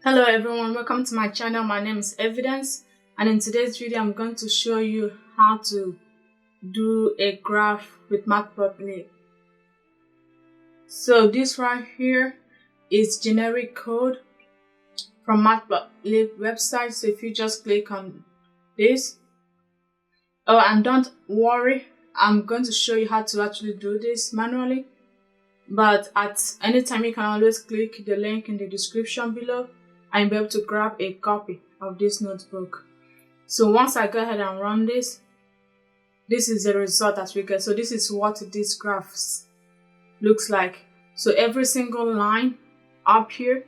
Hello everyone, welcome to my channel. My name is Evidence, and in today's video I'm going to show you how to do a graph with Matplotlib. So this right here is generic code from Matplotlib website. So if you just click on this, and don't worry, I'm going to show you how to actually do this manually, but at any time you can always click the link in the description below and be able to grab a copy of this notebook. So once I go ahead and run this is the result that we get. So this is what this graph looks like. So every single line up here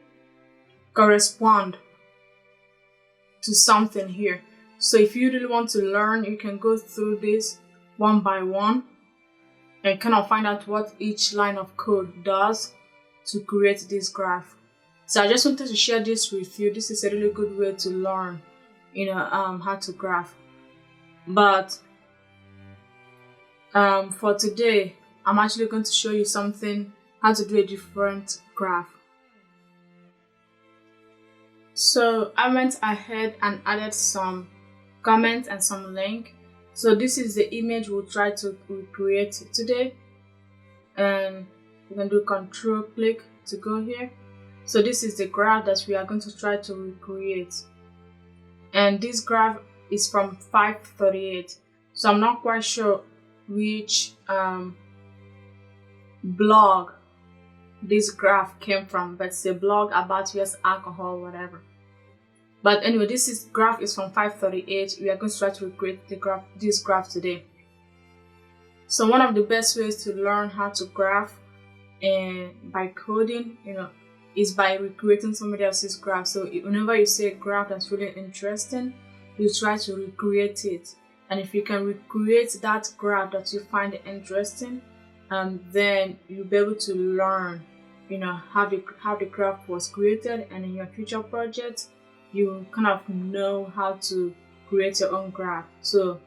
correspond to something here. So if you really want to learn, you can go through this one by one and kind of find out what each line of code does to create this graph. So I just wanted to share this with you. This is a really good way to learn, how to graph. But for today, I'm actually going to show you how to do a different graph. So I went ahead and added some comments and some link. So this is the image we'll try to recreate today. And you can do Control click to go here. So this is the graph that we are going to try to recreate. And this graph is from 538. So I'm not quite sure which blog this graph came from, but it's a blog about US alcohol, whatever. But anyway, this graph is from 538. We are going to try to recreate this graph today. So one of the best ways to learn how to graph by coding, is by recreating somebody else's graph. So whenever you see a graph that's really interesting, you try to recreate it. And if you can recreate that graph that you find interesting, then you'll be able to learn, how the graph was created, and in your future projects, you kind of know how to create your own graph. So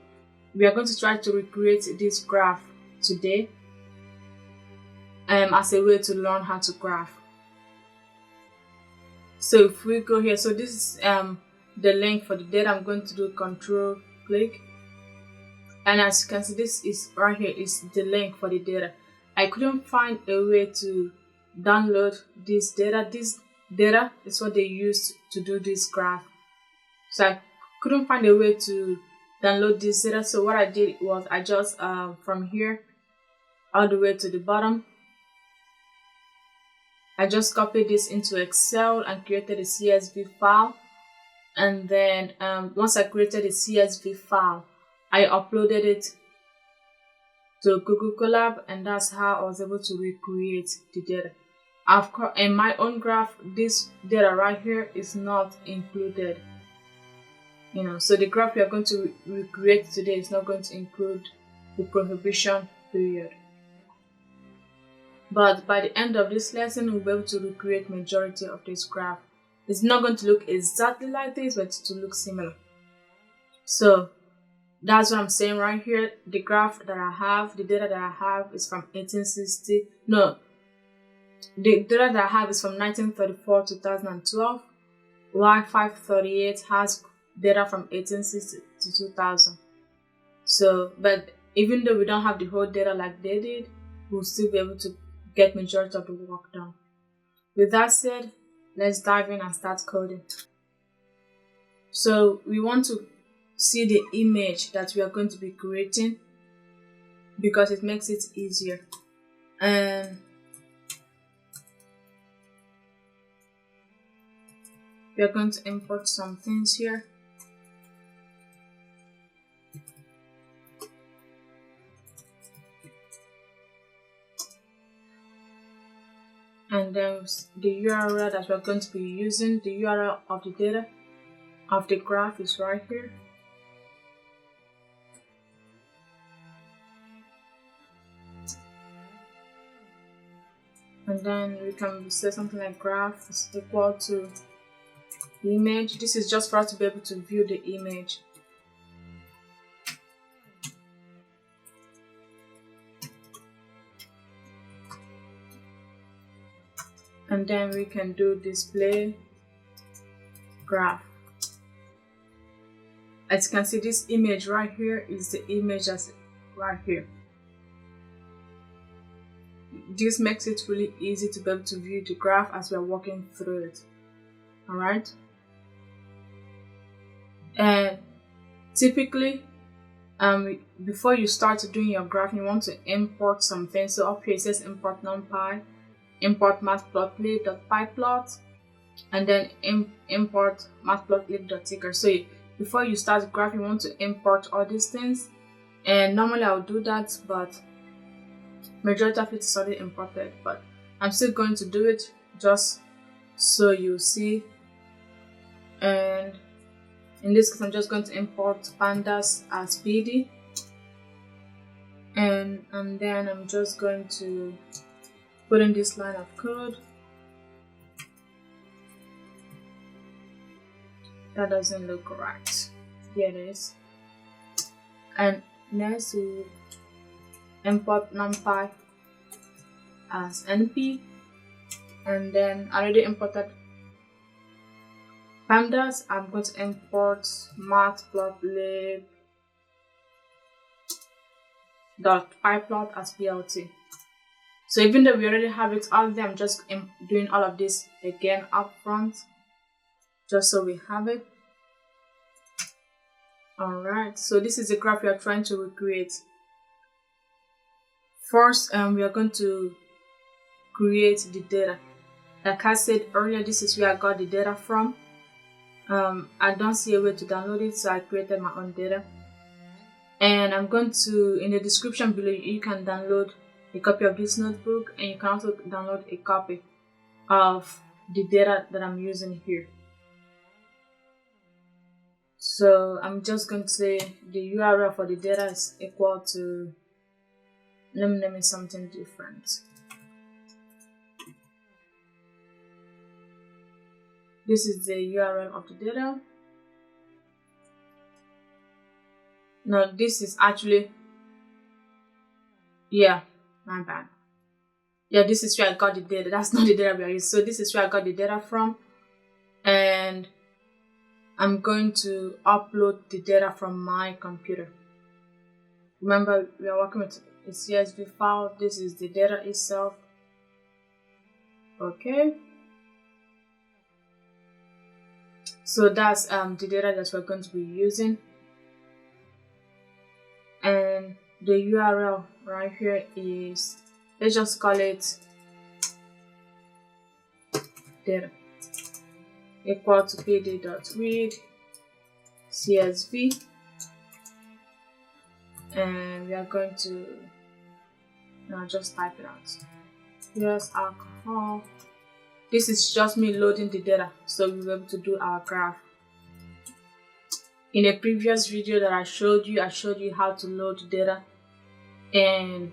we are going to try to recreate this graph today as a way to learn how to graph. So if we go here, so this is the link for the data. I'm going to do Control click, and as you can see, this is right here is the link for the data. I couldn't find a way to download this data. This data is what they used to do this graph. So I couldn't find a way to download this data. So what I did was I just from here all the way to the bottom, I just copied this into Excel and created a CSV file. And then once I created a CSV file, I uploaded it to Google Colab, and that's how I was able to recreate the data. Of course, in my own graph, this data right here is not included. So the graph we are going to recreate today is not going to include the prohibition period. But by the end of this lesson, we'll be able to recreate majority of this graph. It's not going to look exactly like this, but to look similar. So that's what I'm saying right here. The graph that I have, the data that I have is from 1860. No, the data that I have is from 1934 to 2012, while 538 has data from 1860 to 2000. So, but even though we don't have the whole data like they did, we'll still be able to get majority of the work done. With that said, let's dive in and start coding. So we want to see the image that we are going to be creating because it makes it easier. And we are going to import some things here. And then the URL that we're going to be using, the URL of the data of the graph is right here. And then we can say something like graph is equal to image. This is just for us to be able to view the image. And then we can do display graph. As you can see, this image right here is the image that's right here. This makes it really easy to be able to view the graph as we are walking through it. Alright? And typically, before you start doing your graph, you want to import something. So up here it says import numpy, import Matplotlib.pyplot, and then import Matplotlib.ticker. So before you start graph, you want to import all these things. And normally I'll do that, but majority of it is already imported. But I'm still going to do it just so you see. And in this case, I'm just going to import pandas as PD, and then I'm just going to put in this line of code. That doesn't look right. Here it is. And next we import numpy as np, and then I already imported pandas. I'm going to import Matplotlib.pyplot as plt. So even though we already have it all there, I'm just doing all of this again up front, just so we have it. Alright, so this is the graph we are trying to recreate. First, we are going to create the data. Like I said earlier, this is where I got the data from. I don't see a way to download it, so I created my own data. And I'm going to, in the description below, you can download a copy of this notebook, and you can also download a copy of the data that I'm using here. So I'm just going to say the URL for the data is equal to, let me name it something different. This is the URL of the data. No, this is actually, yeah, my bad. Yeah, this is where I got the data. That's not the data we are using. So this is where I got the data from. And I'm going to upload the data from my computer. Remember, we are working with a CSV file. This is the data itself. Okay. So that's the data that we're going to be using. And the URL right here is, let's just call it data equal to pd.read CSV, and we are going to now just type it out. Here's alcohol. This is just me loading the data so we'll be able to do our graph. In a previous video that I showed you how to load data in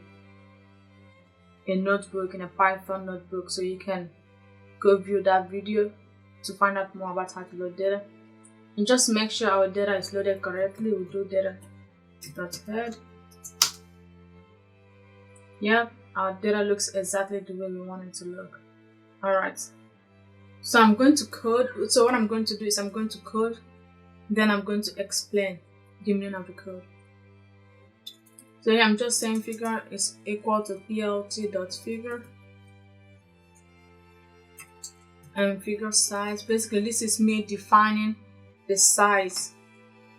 a notebook, in a Python notebook, so you can go view that video to find out more about how to load data. And just make sure our data is loaded correctly. We'll do data.head. Yep, our data looks exactly the way we want it to look. Alright, so I'm going to code. So what I'm going to do is I'm going to code, then I'm going to explain the meaning of the code. So here I'm just saying figure is equal to plt.figure, and figure size. Basically, this is me defining the size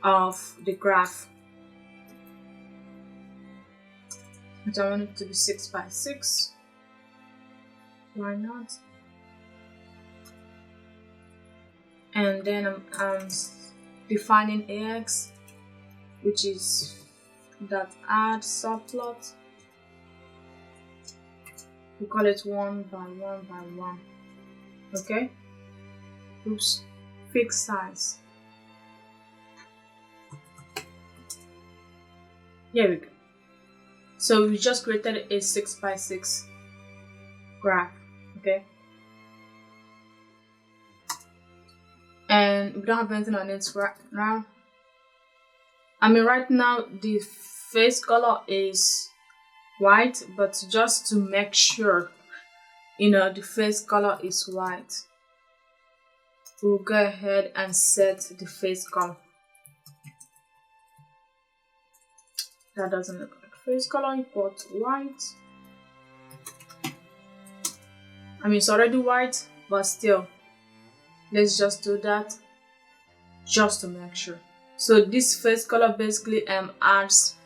of the graph, which I want it to be 6 by 6. Why not? And then I'm defining AX, which is that add subplot. We call it 1 by 1 by 1. Okay. Oops. Fixed size. Here we go. So we just created a 6 by 6 graph. Okay. And we don't have anything on it right now. I mean, right now the face color is white, but just to make sure, the face color is white. we'll go ahead and set the face color. That doesn't look like face color, import white. I mean, it's already white, but still, let's just do that just to make sure. So this face color basically adds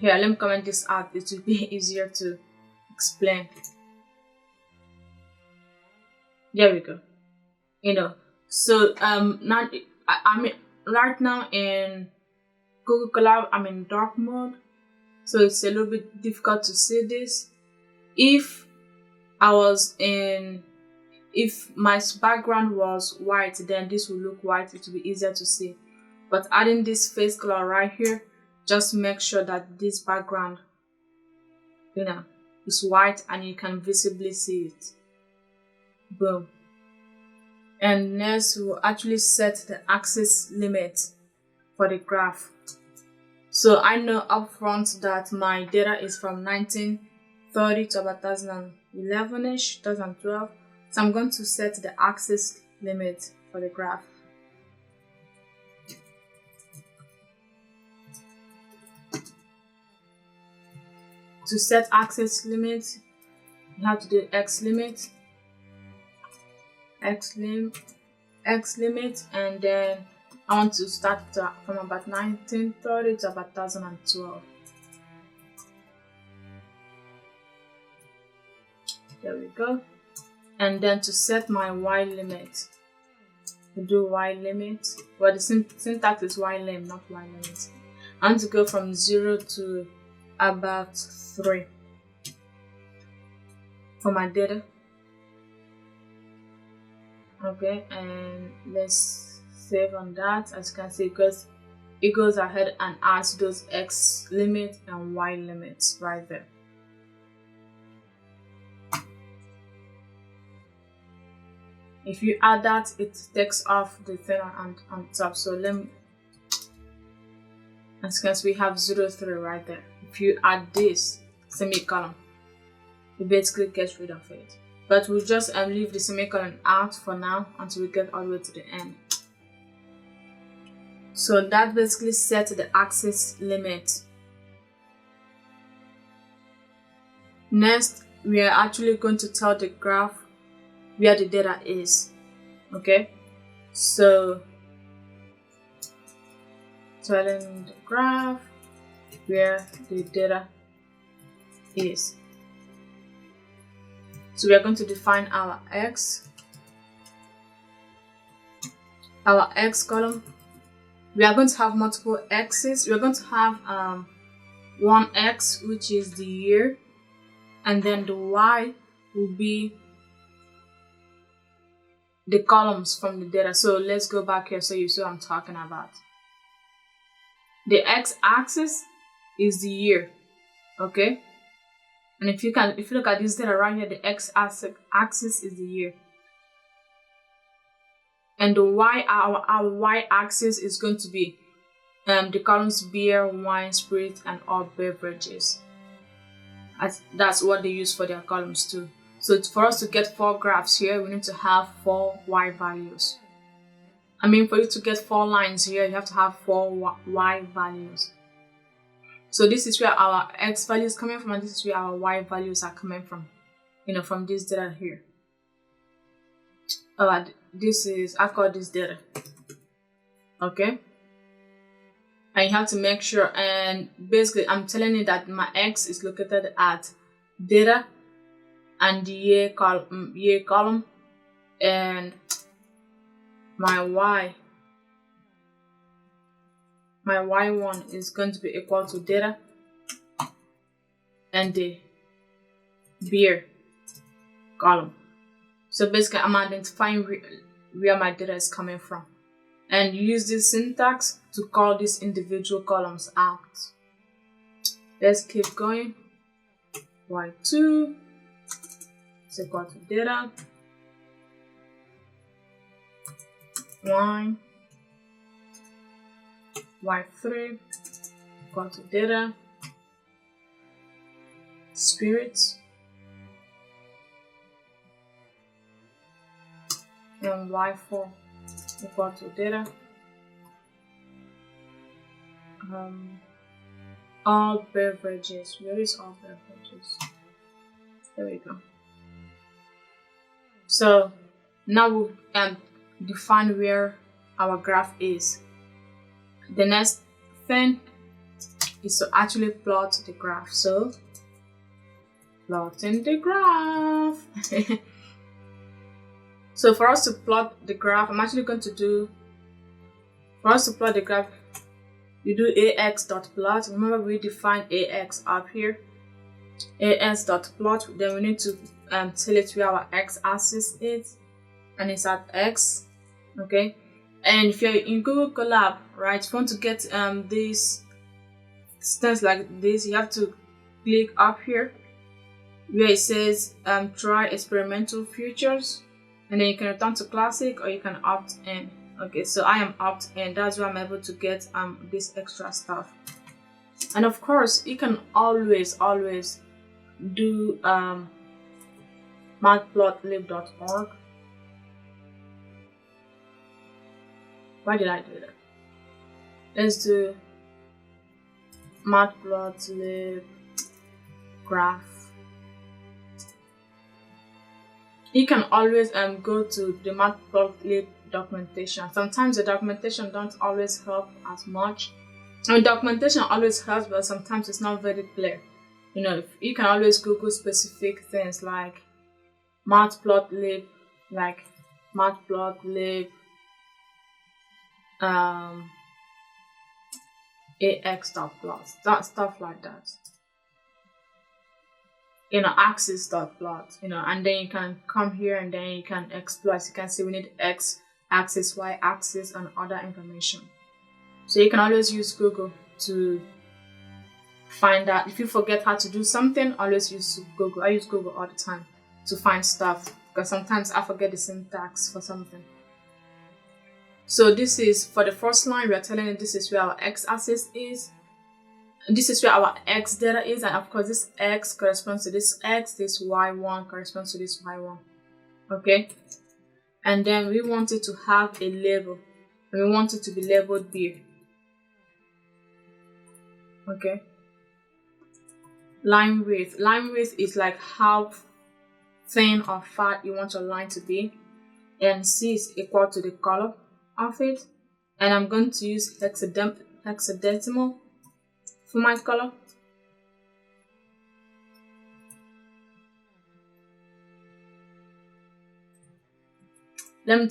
here. Let me comment this out. It will be easier to explain. There we go. So now I mean right now in Google Colab I'm in dark mode, so it's a little bit difficult to see this. If my background was white, then this will look white. It will be easier to see. But adding this face color right here, just make sure that this background, is white and you can visibly see it. Boom. And next we'll actually set the axis limit for the graph. So I know upfront that my data is from 1930 to about 2011-ish, 2012. So I'm going to set the axis limit for the graph. To set axis limit, you have to do x limit, and then I want to start from about 1930 to about 2012. There we go. And then to set my y limit, we do y limit. Well, the syntax is y lim, not y limit. I want to go from 0 to about 3 for my data. Okay, and let's save on that. As you can see, because it goes ahead and adds those x limit and y limits right there. If you add that, it takes off the thing on top. So let me, as you can see, we have 0.3 right there. If you add this semicolon, it basically gets rid of it. But we'll just leave the semicolon out for now until we get all the way to the end. So that basically sets the axis limit. Next, we are actually going to tell the graph where the data is. Okay, so telling the graph where the data is. So we are going to define our x column. We are going to have multiple x's. We are going to have one x, which is the year, and then the y will be the columns from the data. So let's go back here so you see what I'm talking about. The x-axis is the year, okay? And if you look at this data right here, the x-axis is the year. And the our y-axis is going to be the columns beer, wine, spirit, and all beverages. That's what they use for their columns too. So for us to get 4 graphs here, we need to have 4 y values. I mean, for you to get 4 lines here, you have to have 4 y values. So this is where our x value is coming from, and this is where our y values are coming from. From this data here. I've got this data. Okay. And you have to make sure, and basically I'm telling you that my x is located at data and the year column, and my y1 is going to be equal to data and the beer column. So basically I'm identifying where my data is coming from, and use this syntax to call these individual columns out. Let's keep going. Y2 is equal to data, y3 equal to data, spirit, and y4 equal to data. All beverages. Where is all beverages? There we go. So now we define where our graph is. The next thing is to actually plot the graph. So plotting the graph. So for us to plot the graph, I'm actually going to do, for us to plot the graph, you do ax.plot. Remember we defined ax up here. Ax.plot, then we need to tell it where our x-axis is, and it's at x. Okay, and if you're in Google Colab, right, if you want to get this stance like this, you have to click up here where it says try experimental features, and then you can return to classic or you can opt in. Okay, so I am opt in. That's why I'm able to get this extra stuff. And of course you can always do Matplotlib.org. Why did I do that? Let's do Matplotlib graph. You can always go to the Matplotlib documentation. Sometimes the documentation don't always help as much. I mean, documentation always helps, but sometimes it's not very clear. You know, you can always Google specific things like Matplotlib, like Matplotlib ax.plot, stuff like that. You know, axis.plot, you know, and then you can come here and then you can exploit. You can see we need x axis, y axis, and other information. So you can always use Google to find out. If you forget how to do something, always use Google. I use Google all the time to find stuff because sometimes I forget the syntax for something. So this is for the first line, we are telling it this is where our x-axis is. This is where our x data is, and of course this x corresponds to this x, this y1 corresponds to this y1. Okay, and then we want it to have a label, and we want it to be labeled beer. Okay, line width is like how thin or fat you want your line to be, and c is equal to the color of it, and I'm going to use hexadecimal for my color. Let me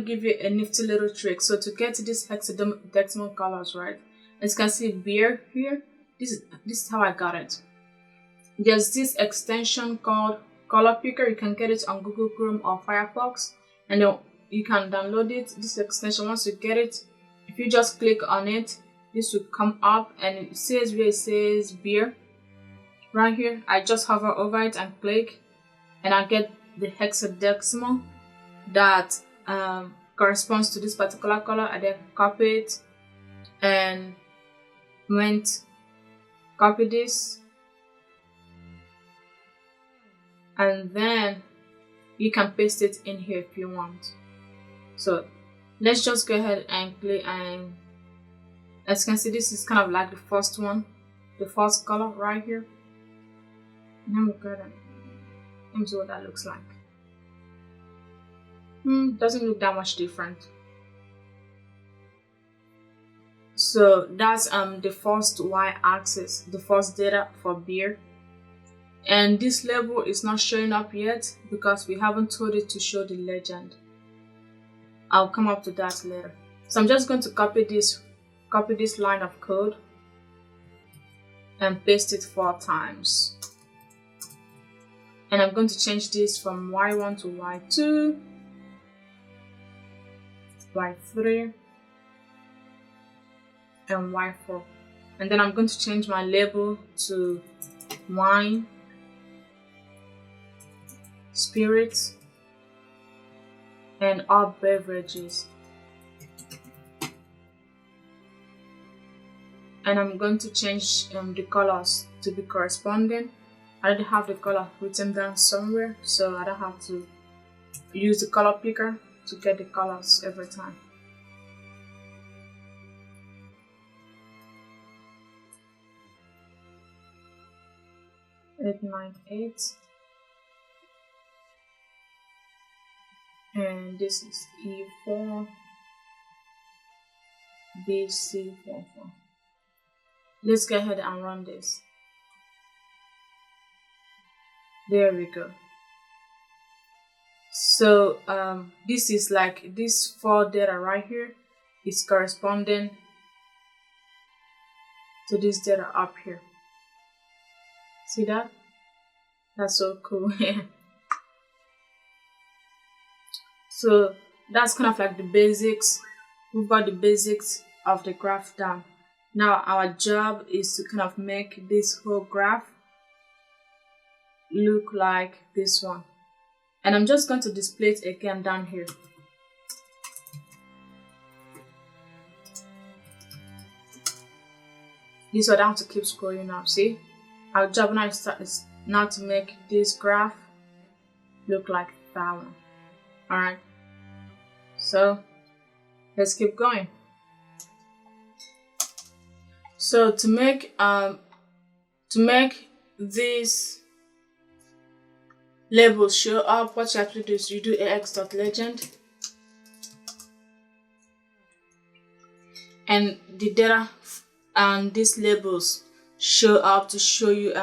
give you a nifty little trick. So to get these hexadecimal colors, right, as you can see beer here, this is how I got it. There's this extension called Color Picker. You can get it on Google Chrome or Firefox, and then you can download it. This extension, once you get it, if you just click on it, this will come up and it says where it says beer right here. I just hover over it and click, and I get the hexadecimal that corresponds to this particular color. I then copy it and copy this, and then you can paste it in here if you want. So let's just go ahead and click, and as you can see, this is kind of like the first one, the first color right here. Let me go ahead and see what that looks like. Doesn't look that much different. So that's the first y-axis, the first data for beer. And this label is not showing up yet because we haven't told it to show the legend. I'll come up to that later. So I'm just going to copy this line of code and paste it 4 times. And I'm going to change this from y1 to y2, y3, and y4. And then I'm going to change my label to wine, spirits, and all beverages. And I'm going to change the colors to be corresponding. I already have the color written down somewhere, so I don't have to use the color picker to get the colors every time. Eight, 9, 8, and this is E4, BC4, 4. Let's go ahead and run this. There we go. So this is like this 4 data right here is corresponding to this data up here. See that? That's so cool. So that's kind of like the basics. We've got the basics of the graph down. Now our job is to kind of make this whole graph look like this one. And I'm just going to display it again down here. This one I have to keep scrolling up. See? Our job now is now to make this graph look like that one. Alright. So let's keep going. So to make this labels show up, what you have to do is you do ax.legend, and the data and these labels show up to show you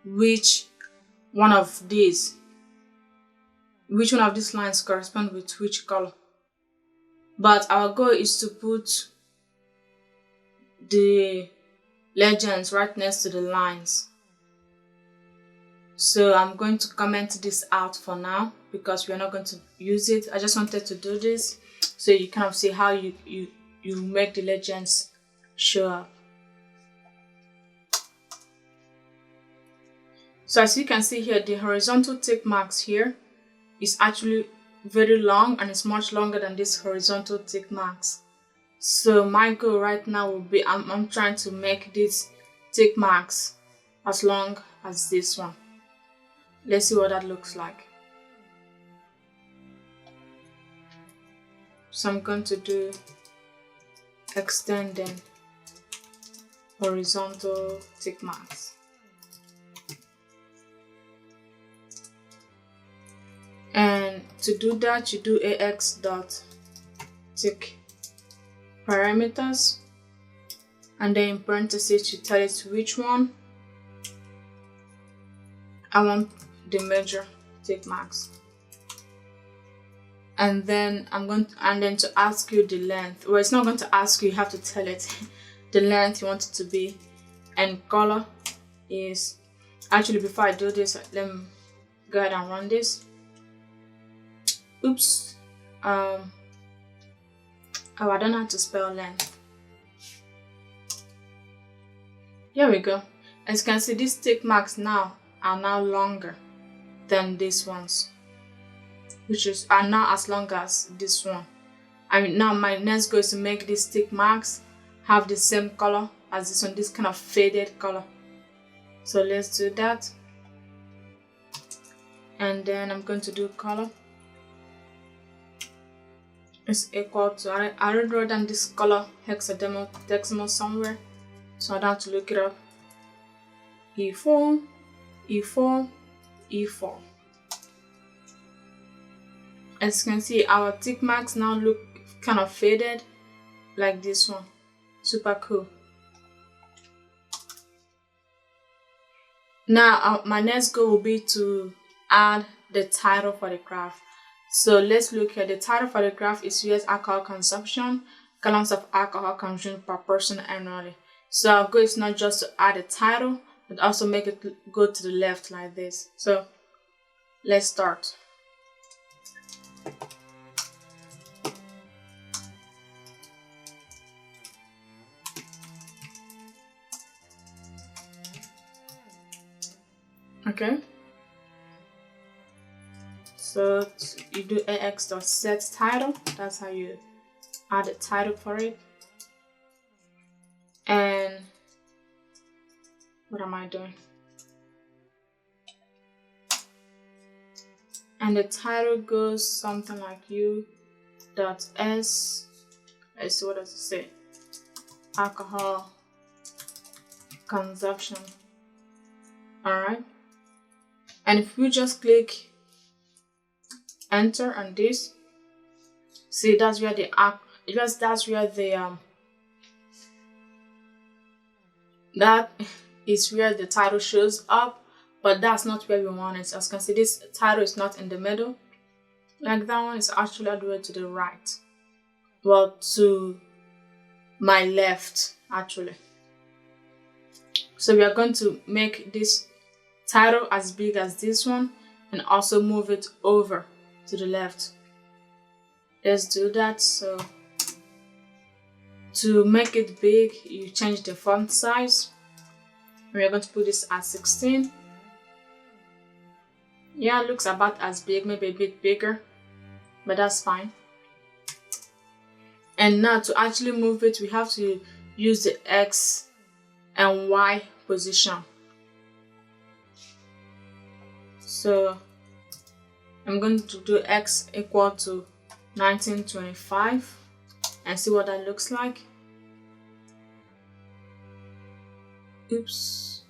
which one of these lines correspond with which color. But our goal is to put the legends right next to the lines. So I'm going to comment this out for now because we're not going to use it. I just wanted to do this so you kind of see how you make the legends show up. So as you can see here, the horizontal tick marks here is actually very long, and it's much longer than this horizontal tick marks. So my goal right now will be I'm trying to make these tick marks as long as this one. Let's see what that looks like. So I'm going to do extending horizontal tick marks. And to do that, you do ax.tick parameters, and then in parentheses you tell it which one I want the major tick marks, and then to ask you the length. Well, it's not going to ask you, you have to tell it the length you want it to be. And color is actually, before I do this, let me go ahead and run this. Oops. Oh, I don't know how to spell length. Here we go. As you can see, these tick marks now are now longer than these ones, which are now as long as this one. I mean, now my next goal is to make these tick marks have the same color as this one, this kind of faded color. So let's do that. And then I'm going to do color is equal to, I already wrote down this color hexadecimal somewhere, so I don't have to look it up. E4, E4, E4. As you can see, our tick marks now look kind of faded like this one. Super cool. Now my next goal will be to add the title for the graph. So let's look at the title for the graph is US alcohol consumption, gallons of alcohol consumed per person annually. So our goal is not just to add a title, but also make it go to the left like this. So let's start. Okay. So you do ax.set title. That's how you add a title for it. And what am I doing? And the title goes something like u.s. Let's see, what does it say? Alcohol consumption. Alright. And if we just click enter on this, see, that's where the that is where the title shows up, but that's not where we want it. As you can see, this title is not in the middle. Like that one is actually all the way to the right. Well, to my left, actually. So we are going to make this title as big as this one and also move it over to the left. Let's do that. So to make it big, you change the font size. We are going to put this at 16. Yeah, it looks about as big, maybe a bit bigger, but that's fine. And now to actually move it, we have to use the X and Y position. So I'm going to do X equal to 1925 and see what that looks like. Oops,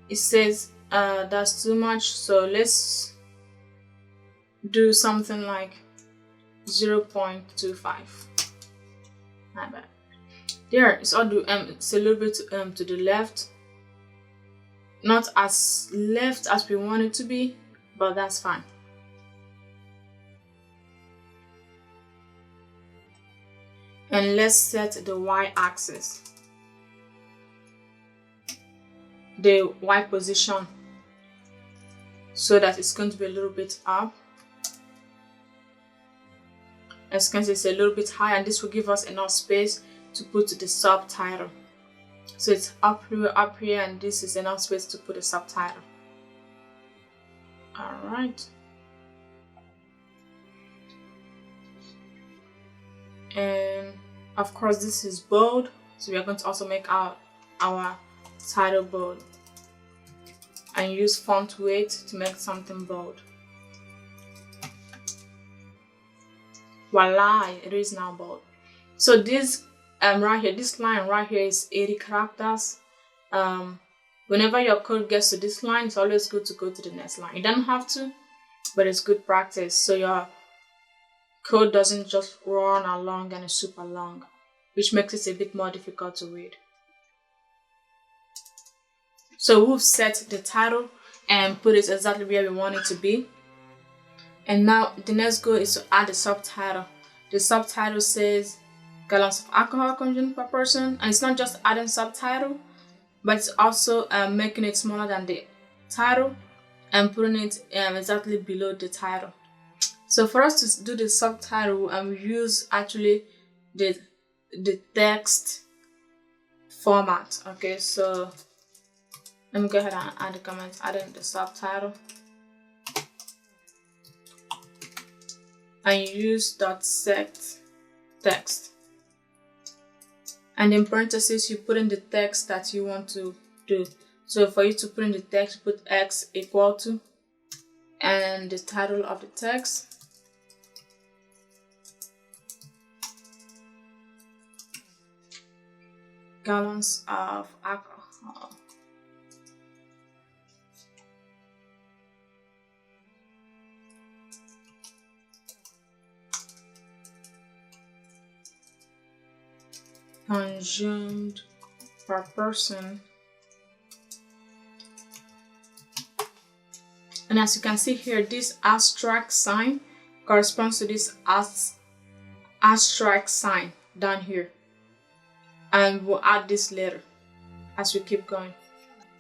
it says that's too much, so let's do something like 0.25. Not bad. There, it's all it's a little bit to the left, not as left as we want it to be, but that's fine. And let's set the Y axis, the Y position, so that it's going to be a little bit up. As you can see, it's a little bit high, and this will give us enough space to put the subtitle. So it's up here, and this is enough space to put a subtitle. Alright. And of course this is bold, so we are going to also make our title bold and use font weight to make something bold. Voila, it is now bold. So this right here, this line right here is 80 characters. Whenever your code gets to this line, it's always good to go to the next line. You don't have to, but it's good practice, so your code doesn't just run along and it's super long, which makes it a bit more difficult to read. So we've set the title and put it exactly where we want it to be. And now the next goal is to add the subtitle. The subtitle says gallons of alcohol consumed per person, and it's not just adding subtitle, but it's also making it smaller than the title and putting it exactly below the title. So for us to do the subtitle, we use actually the text format. Okay, so let me go ahead and add the comments, adding the subtitle. And you use .set text. And in parentheses, you put in the text that you want to do. So for you to put in the text, put X equal to, and the title of the text. Gallons of alcohol. Consumed per person. And as you can see here, this asterisk sign corresponds to this asterisk sign down here. And we'll add this later as we keep going.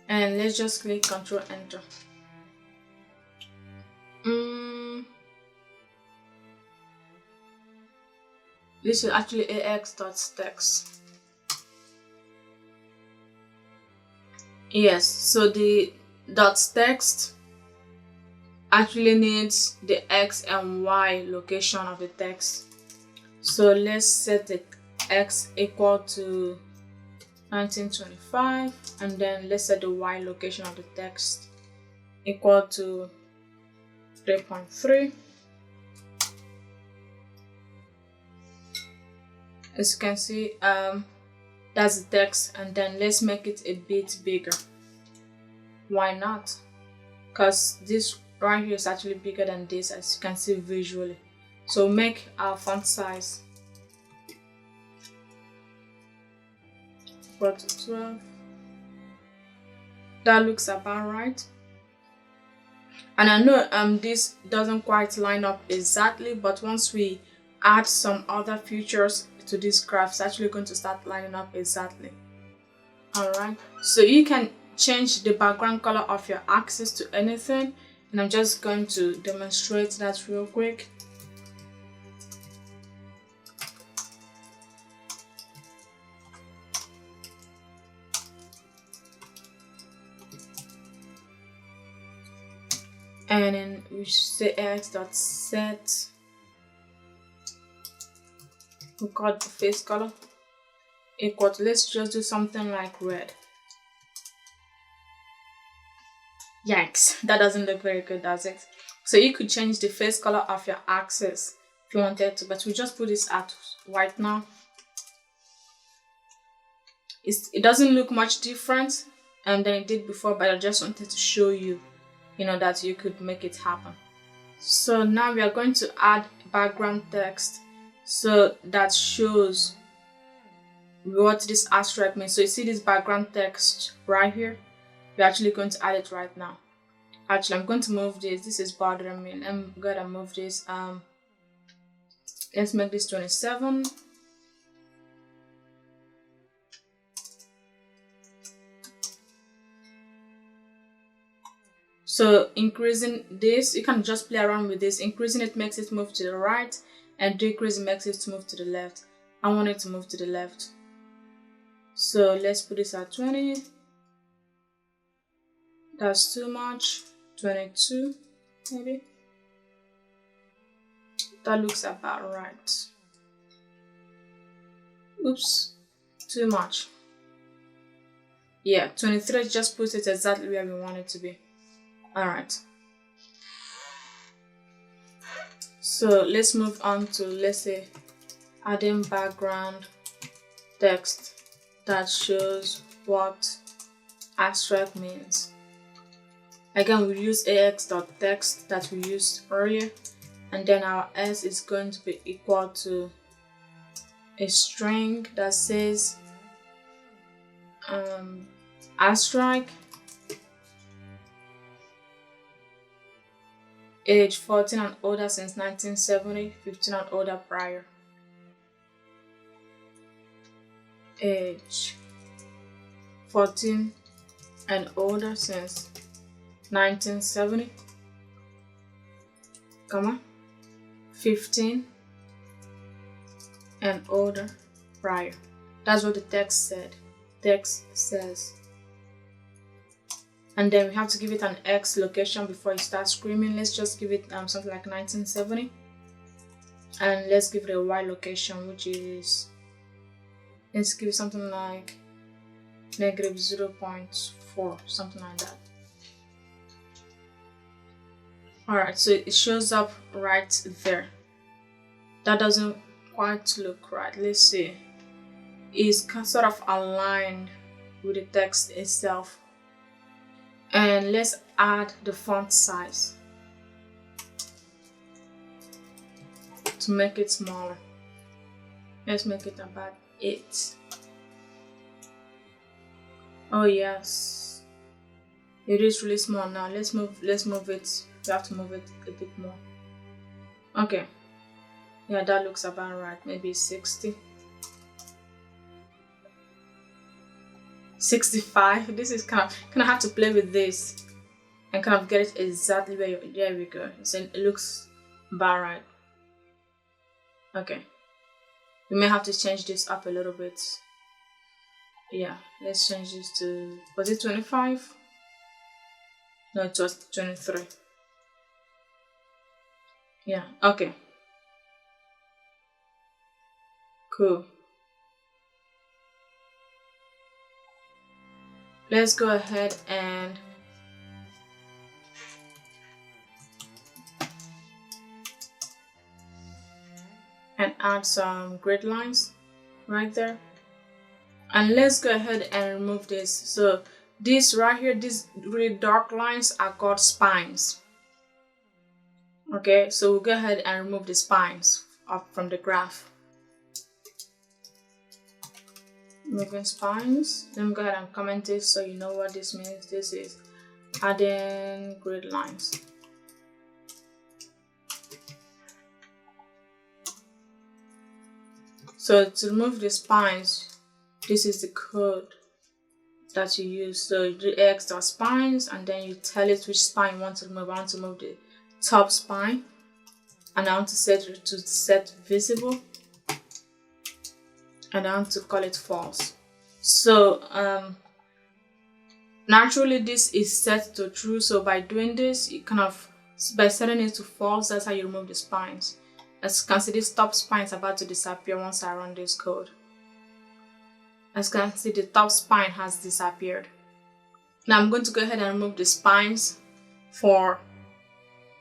And let's just click Ctrl Enter. This is actually ax.text. Yes, so the .text actually needs the X and Y location of the text. So let's set the X equal to 1925, and then let's set the Y location of the text equal to 3.3. As you can see, that's the text, and then let's make it a bit bigger. Why not? Because this right here is actually bigger than this, as you can see visually. So make our font size equal to 12. That looks about right. And I know this doesn't quite line up exactly, but once we add some other features to this graph, it's actually going to start lining up exactly. Alright, so you can change the background color of your axis to anything, and I'm just going to demonstrate that real quick. And then we say x.set, we got the face color equal to, let's just do something like red. Yikes, that doesn't look very good, does it? So you could change the face color of your axis if you wanted to, but we just put this at white now. It doesn't look much different than it did before, but I just wanted to show you, that you could make it happen. So now we are going to add background text so that shows what this asterisk means. So you see this background text right here? We're actually going to add it right now. Actually, I'm going to move this. This is bothering me. I'm gonna move this. Let's make this 27. So increasing this, you can just play around with this. Increasing it makes it move to the right, and decreasing makes it move to the left. I want it to move to the left. So let's put this at 20. That's too much. 22, maybe. That looks about right. Oops, too much. Yeah, 23 just puts it exactly where we want it to be. Alright. So let's move on to, let's say, adding background text that shows what abstract means. Again, we use ax.text that we used earlier, and then our s is going to be equal to a string that says abstract age 14 and older since 1970, 15 and older prior. Age 14 and older since 1970, 15 and older prior. That's what the text says. And then we have to give it an X location before it starts screaming. Let's just give it something like 1970. And let's give it a Y location, which is, let's give it something like negative 0.4, something like that. Alright, so it shows up right there. That doesn't quite look right. Let's see. It's sort of aligned with the text itself. And let's add the font size to make it smaller. Let's make it about 8. Oh yes, it is really small now. Let's move it. We have to move it a bit more. Okay, yeah, that looks about right. Maybe 60, 65. This is kind of have to play with this and kind of get it exactly where you. There we go. So it looks about right. Okay, we may have to change this up a little bit. Yeah, let's change this to, was it 25? No, it was 23. Yeah, okay. Cool. Let's go ahead and and add some grid lines right there. And let's go ahead and remove this. So this right here, these really dark lines are called spines. Okay, so we'll go ahead and remove the spines up from the graph. Moving spines. Then go ahead and comment this so you know what this means. This is adding grid lines. So to remove the spines, this is the code that you use. So you do x.spines and then you tell it which spine you want to remove. I want to remove the top spine and I want to set it to set visible and I want to call it false. So naturally this is set to true, so by doing this you by setting it to false, that's how you remove the spines. As you can see, this top spine is about to disappear once I run this code. As you can see, the top spine has disappeared. Now I'm going to go ahead and remove the spines for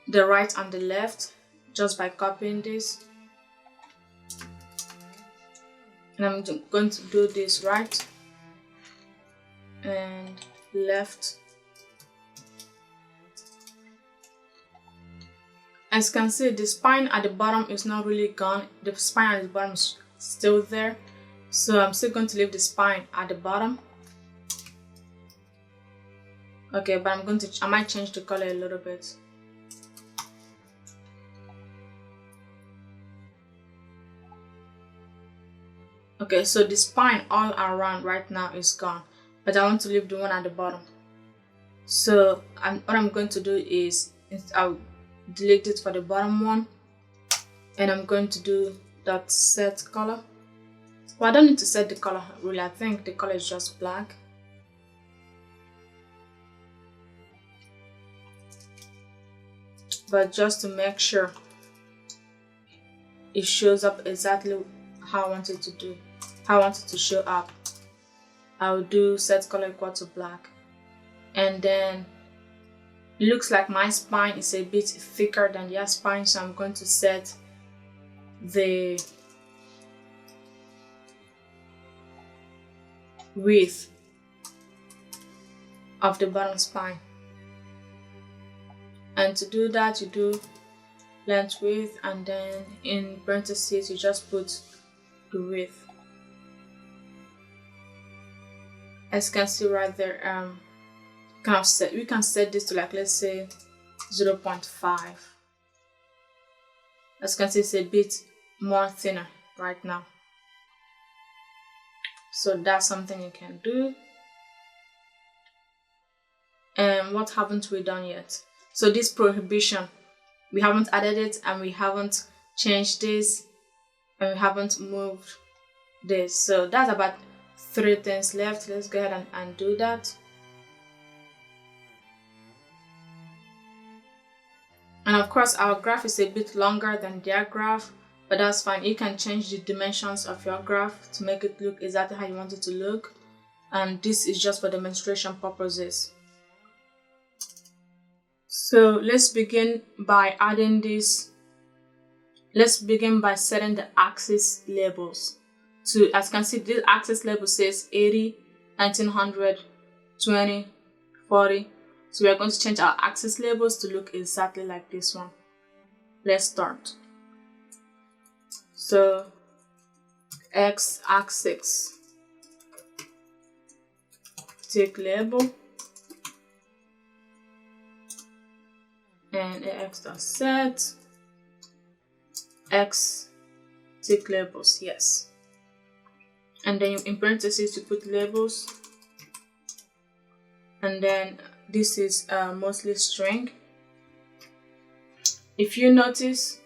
the right and the left just by copying this. And I'm going to do this right and left. As you can see, the spine at the bottom is not really gone. The spine at the bottom is still there. So I'm still going to leave the spine at the bottom. Okay, but I might change the color a little bit. Okay, so the spine all around right now is gone, but I want to leave the one at the bottom. So what I'm going to do is I'll delete it for the bottom one, and I'm going to do that set color. Well, I don't need to set the color really. I think the color is just black. But just to make sure it shows up exactly how I want it to do, how I want it to show up, I'll do set color equal to black. And then it looks like my spine is a bit thicker than their spine, so I'm going to set the width of the bottom spine. And to do that, you do length width, and then in parentheses you just put the width. As you can see right there, we can set this to, like, let's say 0.5. As you can see, it's a bit more thinner right now. So that's something you can do. And what haven't we done yet? So this prohibition, we haven't added it, and we haven't changed this, and we haven't moved this. So that's about 3 things left. Let's go ahead and do that. And of course our graph is a bit longer than their graph, but that's fine. You can change the dimensions of your graph to make it look exactly how you want it to look, and this is just for demonstration purposes. So let's begin by adding this. Let's begin by setting the axis labels to, as you can see, this axis label says 80, 1900, 20, 40. So we are going to change our axis labels to look exactly like this one. Let's start. So x-axis, tick label, and ax.set, x tick labels, yes. And then in parentheses you put labels, and then this is mostly string. If you notice,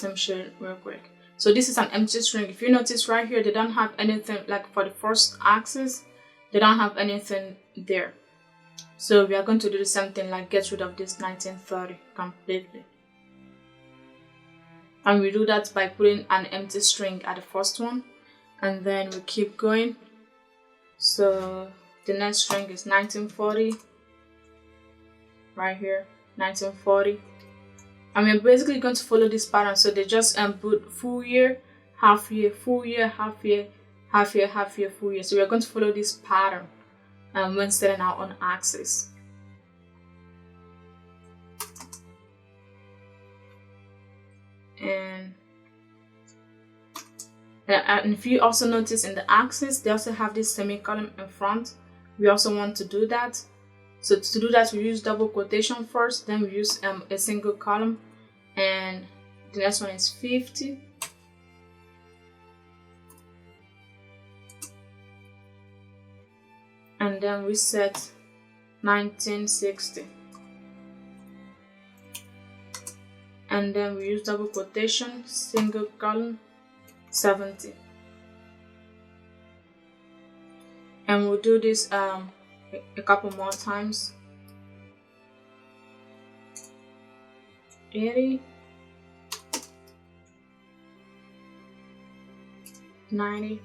let me show you real quick. So this is an empty string. If you notice right here, they don't have anything, like for the first axis, they don't have anything there. So we are going to do the same thing, like get rid of this 1930 completely. And we do that by putting an empty string at the first one, and then we keep going. So the next string is 1940, right here, 1940. And we're basically going to follow this pattern. So they just put full year, half year, full year, half year, half year, half year, full year. So we're going to follow this pattern when setting our own axis. And if you also notice in the axis, they also have this semicolon in front. We also want to do that. So to do that, we use double quotation first, then we use a single column, and the next one is 50. And then we set 1960. And then we use double quotation, single column, 70. And we'll do this a couple more times. 80, 90,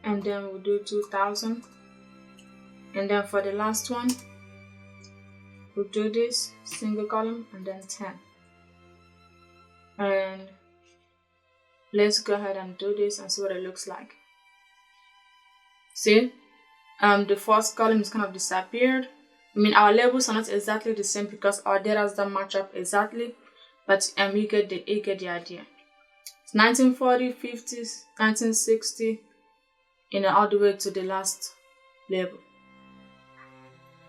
and then we'll do 2000. And then for the last one, we'll do this single column and then 10. And let's go ahead and do this and see what it looks like. See, the first column is kind of disappeared. I mean, our labels are not exactly the same because our data don't match up exactly, but you get the idea. It's 1940, 50s, 1960, all the way to the last label.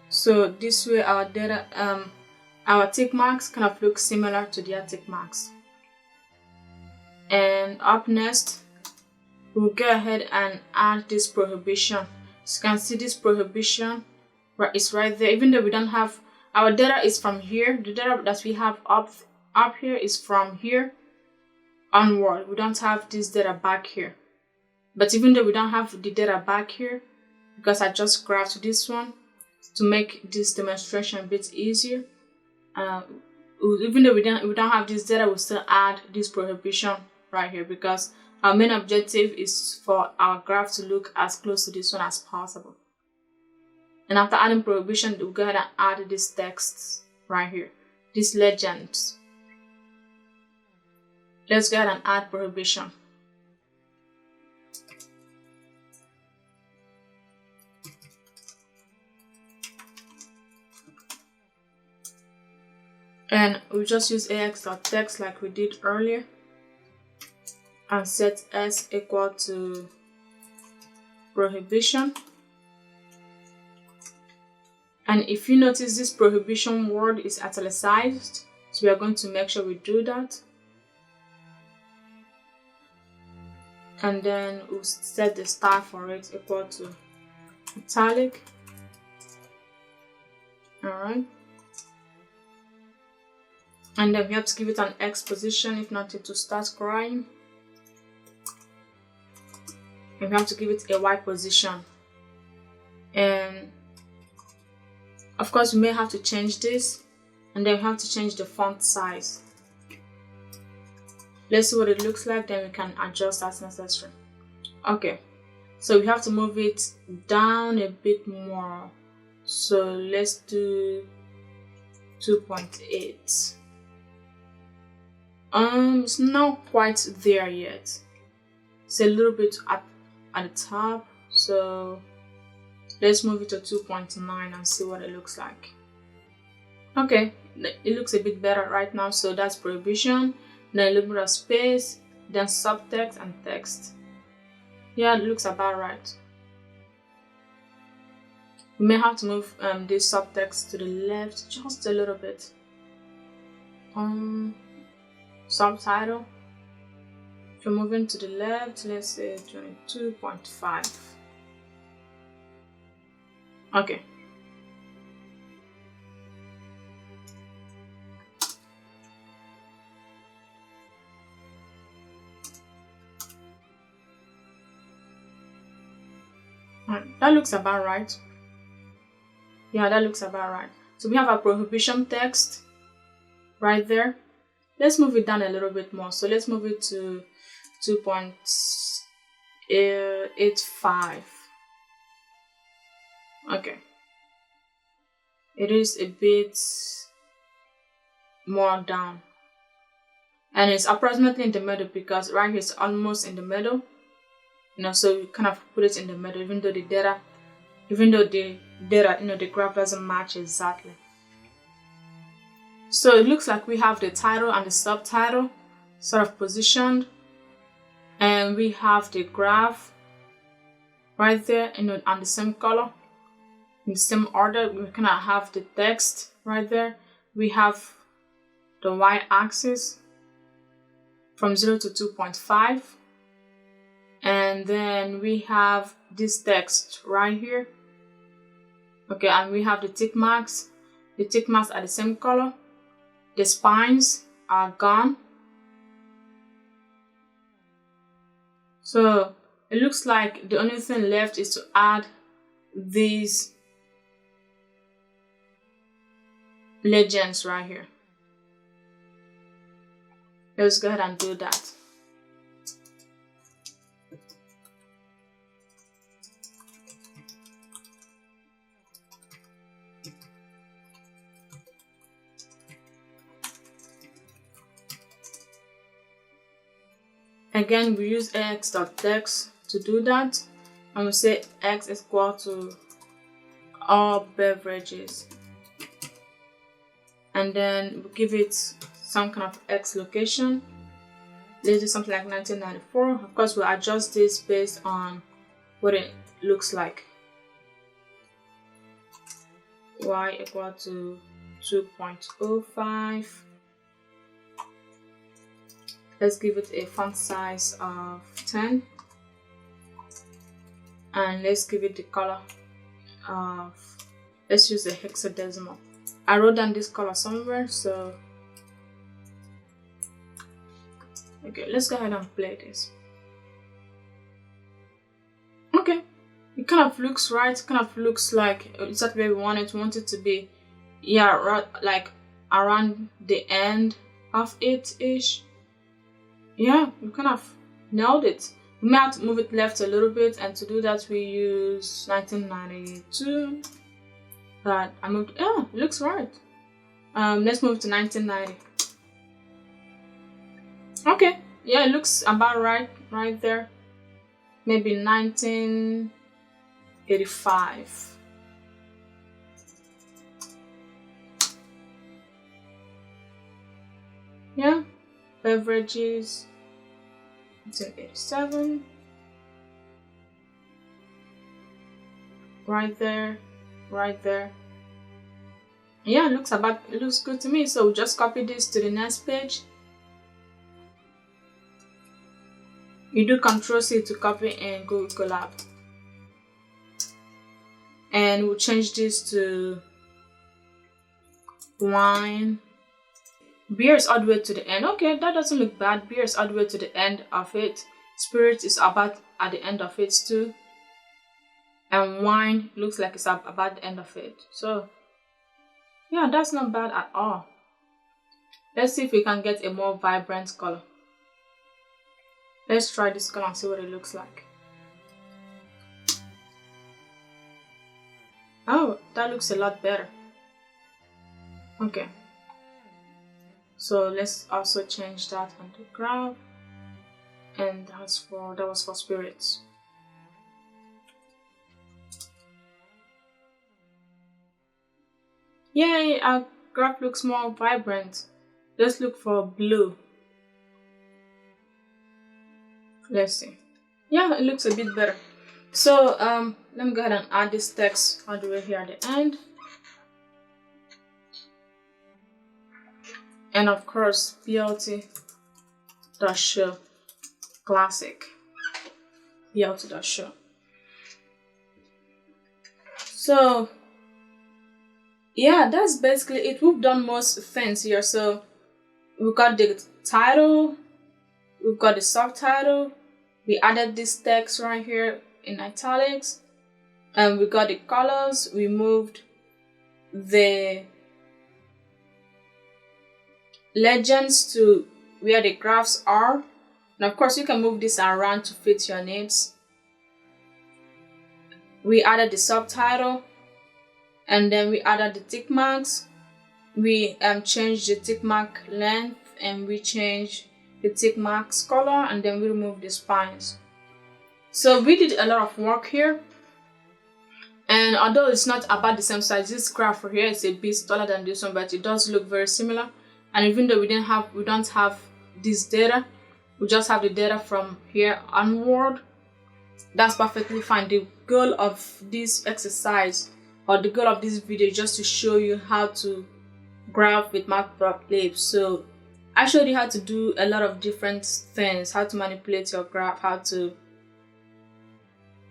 So this way our data, our tick marks kind of look similar to their tick marks. And up next, we'll go ahead and add this prohibition. So you can see this prohibition is right there. Even though we don't have, our data is from here. The data that we have up here is from here onward. We don't have this data back here. But even though we don't have the data back here, because I just grabbed this one to make this demonstration a bit easier, even though we don't have this data, we'll still add this prohibition right here because our main objective is for our graph to look as close to this one as possible. And after adding prohibition, we'll go ahead and add this text right here, this legend. Let's go ahead and add prohibition. And we'll just use ax.text like we did earlier and set s equal to prohibition. And if you notice, this prohibition word is italicized, so we are going to make sure we do that. And then we'll set the style for it equal to italic. Alright. And then we have to give it an X position, if not it will start crying. And we have to give it a Y position. And of course we may have to change this, and then we have to change the font size. Let's see what it looks like, then we can adjust as necessary. Okay, so we have to move it down a bit more. So let's do 2.8. It's not quite there yet. It's a little bit at the top, so let's move it to 2.9 and see what it looks like. Okay, it looks a bit better right now. So that's prohibition, then a little bit of space, then subtext and text. Yeah, it looks about right. We may have to move this subtext to the left just a little bit. Subtitle, if you're moving to the left, let's say 22.5. Okay. That looks about right. Yeah, that looks about right. So we have a prohibition text right there. Let's move it down a little bit more. So let's move it to 2.85. Okay, it is a bit more down, and it's approximately in the middle because right here it's almost in the middle. So you kind of put it in the middle, even though the data, the graph doesn't match exactly. So it looks like we have the title and the subtitle sort of positioned, and we have the graph right there, on the same color, in the same order. We kind of have the text right there. We have the y-axis from 0 to 2.5, and then we have this text right here. Okay, and we have the tick marks. The tick marks are the same color. The spines are gone. So it looks like the only thing left is to add these legends right here. Let's go ahead and do that. Again, we use x.text to do that, and we say x is equal to all beverages, and then we give it some kind of x location. Let's do something like 1994. Of course, we'll adjust this based on what it looks like. Y equal to 2.05. Let's give it a font size of 10, and let's give it the color of, let's use a hexadecimal. I wrote down this color somewhere, so okay, let's go ahead and play this. Okay, it kind of looks right, kind of looks like exactly where we want it. We want it to be, yeah, right, like around the end of it-ish. Yeah, we kind of nailed it. We may have to move it left a little bit, and to do that we use 1992. But I moved, yeah, it looks right. Let's move to 1990. Okay, yeah, it looks about right there. Maybe 1985. Yeah, beverages, 1987. Right there. Yeah, it looks good to me. So just copy this to the next page. You do Ctrl+C to copy in Google Colab, and we'll change this to wine. Beer is all the way to the end. Okay, that doesn't look bad. Beer is all the way to the end of it. Spirit is about at the end of it too. And wine looks like it's about the end of it. So yeah, that's not bad at all. Let's see if we can get a more vibrant color. Let's try this color and see what it looks like. Oh, that looks a lot better. Okay. So let's also change that on the graph. And that was for spirits. Yay, our graph looks more vibrant. Let's look for blue. Let's see. Yeah, it looks a bit better. So let me go ahead and add this text all the way here at the end. And of course, plt.show classic. plt.show. So yeah, that's basically it. We've done most things here. So we've got the title, we've got the subtitle, we added this text right here in italics, and we got the colors. We moved the legends to where the graphs are, and of course you can move this around to fit your needs. We added the subtitle, and then we added the tick marks. We changed the tick mark length, and we changed the tick marks color, and then we removed the spines. So we did a lot of work here, and although it's not about the same size, this graph here is a bit taller than this one, but it does look very similar. And even though we don't have this data, we just have the data from here onward, that's perfectly fine. The goal of this exercise, or the goal of this video, is just to show you how to graph with Matplotlib. So I showed you how to do a lot of different things, how to manipulate your graph, how to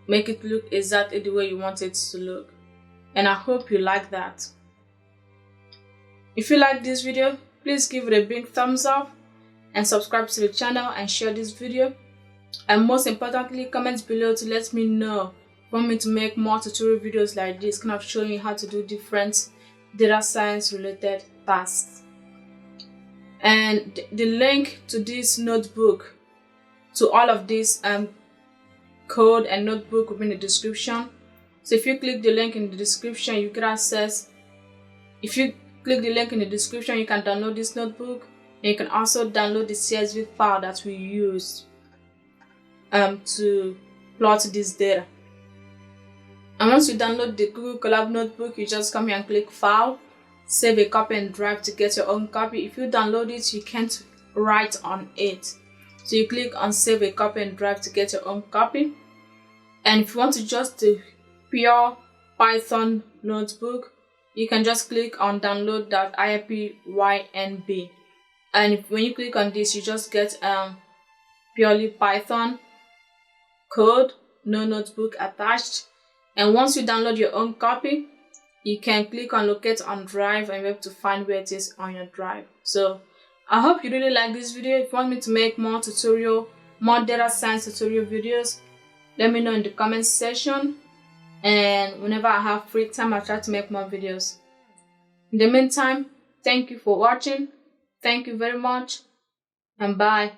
make it look exactly the way you want it to look, and I hope you like that. If you like this video, please give it a big thumbs up and subscribe to the channel and share this video, and most importantly, comment below to let me know if you want me to make more tutorial videos like this, kind of showing you how to do different data science related tasks. And the link to this notebook, to all of this code and notebook, will be in the description. So if you click the link in the description, you can access. If you click the link in the description, you can download this notebook, and you can also download the CSV file that we used to plot this data. And once you download the Google Colab notebook, you just come here and click File, Save a Copy and Drive to get your own copy. If you download it, you can't write on it, so you click on Save a Copy and Drive to get your own copy. And if you want to just a pure Python notebook, you can just click on download.pyplot. And when you click on this, you just get purely Python code, no notebook attached. And once you download your own copy, you can click on Locate on Drive and be able to find where it is on your drive. So I hope you really like this video. If you want me to make more data science tutorial videos, let me know in the comment section, and whenever I have free time, I'll try to make more videos. In the meantime, thank you for watching. Thank you very much, and bye.